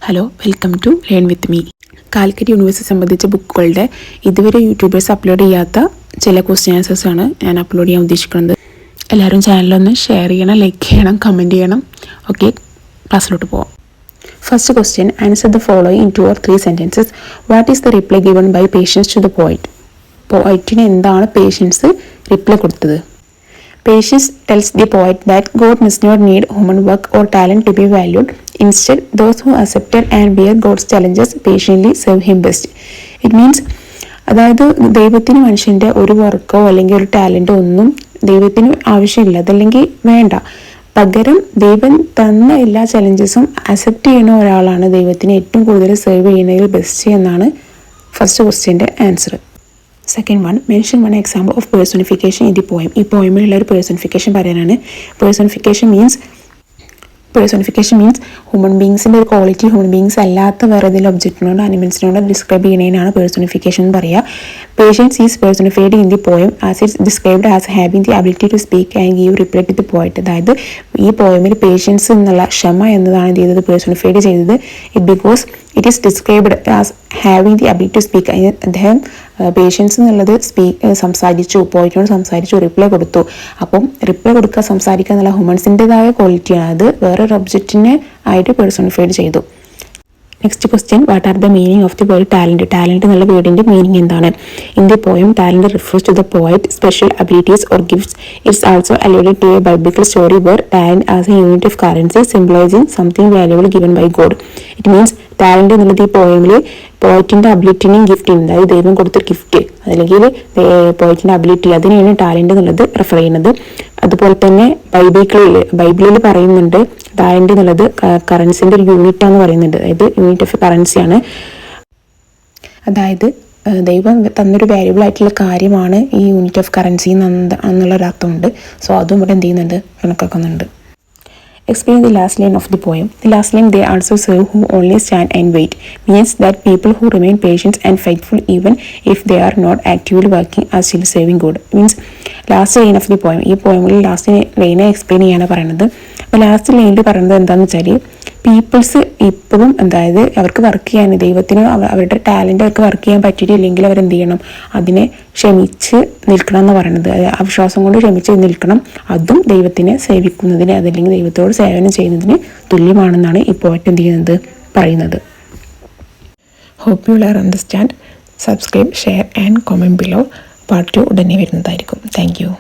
Hello, welcome to learn with me. Calicut university സംബന്ധിച്ച ബുക്കുകളുടെ ഇതുവരെ യൂട്യൂബേഴ്സ് അപ്ലോഡ് ചെയ്യാത്ത ചില ക്വസ്റ്റ്യൻ ആൻസേഴ്സാണ് ഞാൻ അപ്ലോഡ് ചെയ്യാൻ ഉദ്ദേശിക്കുന്നത്. എല്ലാവരും ചാനലൊന്ന് ഷെയർ ചെയ്യണം, ലൈക്ക് ചെയ്യണം, കമൻറ്റ് ചെയ്യണം. ഓക്കെ, ക്ലാസ്സിലോട്ട് പോവാം. First question, answer the following in 2 or 3 sentences. What is the reply given by Patience to the poet? പോയിറ്റിന് എന്താണ് പേഷ്യൻസ് റിപ്ലൈ കൊടുത്തത്? Patience tells the poet that God must not need human work or talent to be valued. Instead, those who accepted and bear God's challenges patiently serve him best. It means, അതായത് ദൈവത്തിന് മനുഷ്യൻ്റെ ഒരു വർക്കോ അല്ലെങ്കിൽ ഒരു ടാലൻറ്റോ ഒന്നും ദൈവത്തിന് ആവശ്യമില്ല, അതല്ലെങ്കിൽ വേണ്ട. പകരം ദൈവം തന്ന എല്ലാ ചലഞ്ചസും അക്സെപ്റ്റ് ചെയ്യുന്ന ഒരാളാണ് ദൈവത്തിന് ഏറ്റവും കൂടുതൽ സെർവ് ചെയ്യുന്നതിൽ ബെസ്റ്റ് എന്നാണ് ഫസ്റ്റ് ക്വസ്റ്റ്യൻ്റെ answer. Second one, mention one example of personification in the poem. ഈ പോയമിലുള്ള ഒരു പേഴ്സണിഫിക്കേഷൻ പറയാനാണ്. പേഴ്സണിഫിക്കേഷൻ മീൻസ് ഹ്യൂമൻ ബീങ്സിൻ്റെ ഒരു ക്വാളിറ്റി ഹ്യൂമൻ ബീങ്സ് അല്ലാത്ത വേറെ ഏതെങ്കിലും ഒബ്ജക്റ്റിനോട് അനിമൽസിനോട് ഡിസ്ക്രൈബ് ചെയ്യുന്നതിനാണ് പേഴ്സണിഫിക്കേഷൻ എന്ന് പറയുക. Patience is personified in the poem as it's described as having the ability to speak and give reply to the poet. അതായത് ഈ പോയമിൽ പേഷ്യൻസ് എന്നുള്ള ക്ഷമ എന്നതാണ് എന്ത് ചെയ്തത്, പേഴ്സണിഫൈഡ് ചെയ്തത്. It because it is described as having the ability to speak. അദ്ദേഹം patience എന്നുള്ളത് സംസാരിച്ചു, പോയിറ്റിനോട് സംസാരിച്ചു, റിപ്ലൈ കൊടുത്തു. അപ്പം റിപ്ലൈ കൊടുക്കുക, സംസാരിക്കുക എന്നുള്ള ഹ്യൂമൻസിൻ്റെതായ ക്വാളിറ്റിയാണ്. അത് വേറൊരു ഒബ്ജക്റ്റിനെ ആയിട്ട് പേഴ്സണിഫൈഡ് ചെയ്തു. Next question, what are the meaning of the word talent? Talent എന്നുള്ള വേർഡിൻ്റെ മീനിങ് എന്താണ്? In the poem talent refers to the poet special abilities or gifts. It's also alluded to a biblical story where talent as a unit of currency symbolising something valuable given by God. It means talent എന്നുള്ളത് ഈ പോയമിൽ പോയിറ്റിൻ്റെ അബിലിറ്റിനെയും ഗിഫ്റ്റിനും, അതായത് ദൈവം കൊടുത്തൊരു gift അല്ലെങ്കിൽ പോയിറ്റിൻ്റെ ability, അതിനെയാണ് talent എന്നുള്ളത് refer ചെയ്യുന്നത്. അതുപോലെ തന്നെ ബൈബിളിൽ പറയുന്നുണ്ട് ടാലൻറ്റ് എന്നുള്ളത് കറൻസിൻ്റെ ഒരു യൂണിറ്റാന്ന് പറയുന്നുണ്ട്. അതായത് യൂണിറ്റ് ഓഫ് കറൻസിയാണ്. അതായത് ദൈവം തന്നൊരു വാല്യുബിൾ ആയിട്ടുള്ള കാര്യമാണ് ഈ യൂണിറ്റ് ഓഫ് കറൻസി എന്നുള്ളൊരർത്ഥമുണ്ട്. സോ അതും ഇവിടെ എന്ത് ചെയ്യുന്നുണ്ട്, കണക്കാക്കുന്നുണ്ട്. Explain the last line of the poem. The last line, they also serve who only stand and wait, means that people who remain patient and faithful even if they are not actively working are still serving God. Means last line of the poem. ഈ പോയമിൽ last ലൈനെ explain ചെയ്യാനാണ് പറയുന്നത്. അപ്പോൾ last ലൈനിൽ പറയുന്നത് എന്താണെന്ന് വെച്ചാൽ people's ഇപ്പോഴും, അതായത് അവർക്ക് വർക്ക് ചെയ്യാൻ, ദൈവത്തിന് അവരുടെ ടാലൻറ്റ് അവർക്ക് വർക്ക് ചെയ്യാൻ പറ്റിയിട്ടില്ലെങ്കിൽ അവരെന്ത് ചെയ്യണം, അതിനെ ക്ഷമിച്ച് നിൽക്കണം എന്ന് പറയുന്നത്. അവിശ്വാസം കൊണ്ട് ക്ഷമിച്ച് നിൽക്കണം. അതും ദൈവത്തിനെ സേവിക്കുന്നതിന്, അതല്ലെങ്കിൽ ദൈവത്തോട് സേവനം ചെയ്യുന്നതിന് തുല്യമാണെന്നാണ് ഈ പോയറ്റ് എന്ത് ചെയ്യുന്നത്, പറയുന്നത്. Hope you are understand. Subscribe, share and comment below. Part 2 ഉടനെ വരുന്നതായിരിക്കും. Thank U.